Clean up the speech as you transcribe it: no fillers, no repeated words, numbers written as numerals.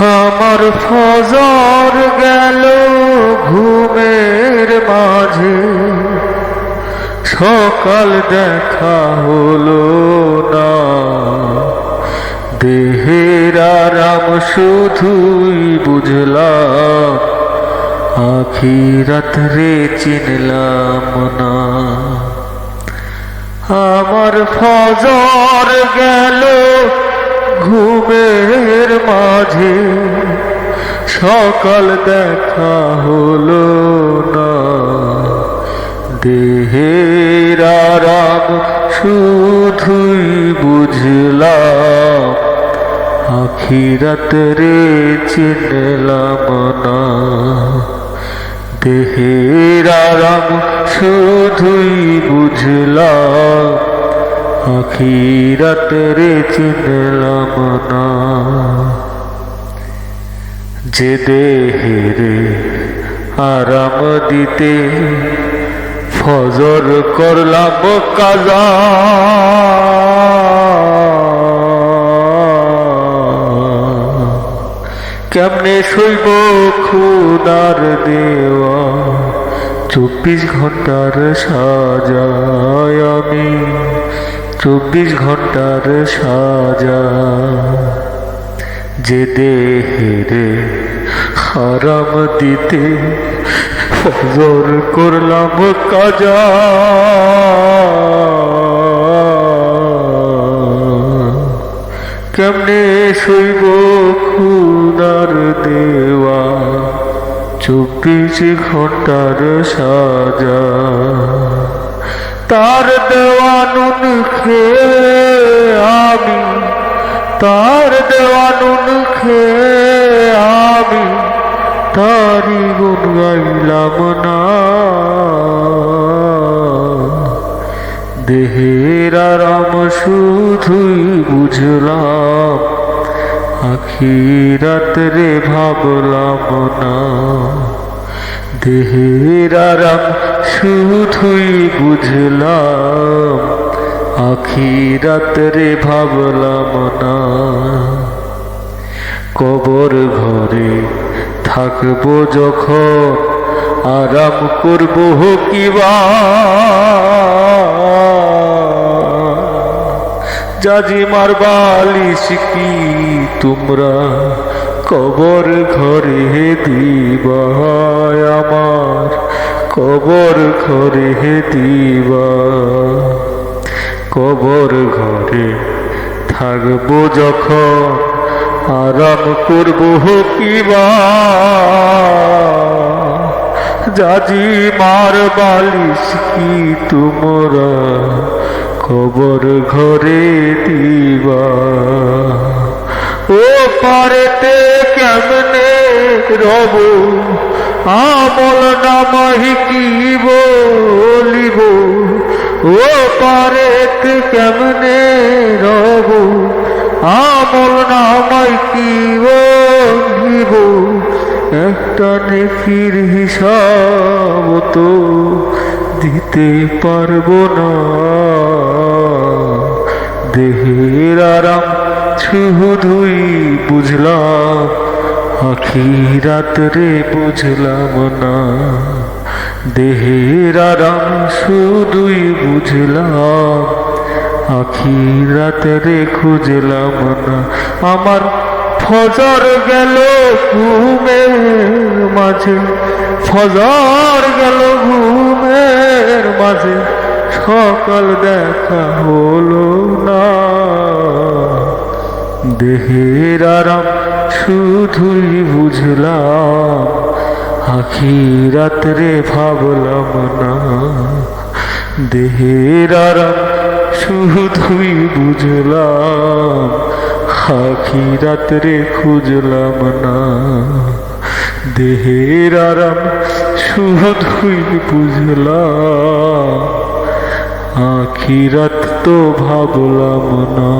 আমার ফজর গেল ঘুমের মাঝে, সকাল দেখা হলো না। দেহের আরাম শুধুই বুঝলাম, আখিরাত রে চিনলাম না। আমার ফজর গেল ঘুমের মাঝে, সকাল দেখা হলো না। দেহের আরাম শুধুই বুঝলাম, আখিরাত রে চিনলাম না। দেহের আরাম শুধুই বুঝলাম, আখিরাত রে চিনলাম না। যে দেহেরে আরাম দিতে ফজর করলাম কাজা, কেমনে শৈব খুদার দেওয়া 24 ঘন্টার সাজায় আমি, 24 ঘন্টার সাজা। যে দেহেরে হারাম দিতে ফজর করলাম কাজা, কেমনে শৈব খুদার দেওয়া 24 ঘন্টার সাজা। তার দেওয়া নুন খেয়ে আমি, তার দেওয়া নুন খেয়ে আমি তারি গুণ গাইলাম না। দেহের আরাম শুধুই বুঝলাম, আখিরাত রে ভাবলাম না। দেহের আরাম শুধুই বুঝলাম, আখিরাত রে ভাবলাম না। কবর ঘরে থাকবো যখন, আরাম করবো কিবা। জাজিমার বালিশ কি তোমরা কবর ঘরে দিবা, আমার কবর ঘরে দিবা। কবর ঘরে থাকবো যখন, আরাম করবো কিবা। জাজিমার বালিশ কি তোমরা কবর ঘরে দিবা। ও পারেতে কেমনে রব, আমল নামাহি কি বলিব। ও পারেতে কেমনে রব, আমল নামাই কি বলিব। একটা নেকির হিসাব তো দিতে পারবো না। দেহের আরাম শুধুই বুঝলাম, আখিরাত রে বুঝলাম না। দেহের আরাম শুধুই বুঝলাম, আখিরাত রে খুঁজলাম না। আমার ফজর গেল ঘুমের মাঝে, ফজর গেল ঘুমের মাঝে, সকাল দেখা হলো না। দেহের আরাম শুধুই বুঝলাম, আখিরাত রে ভাবলাম না। দেহের আরাম শুধুই বুঝলাম, আখিরাত রে খুঁজলাম না। দেহের আরাম শুধুই বুঝলাম, আখিরাত তো ভাবলাম না।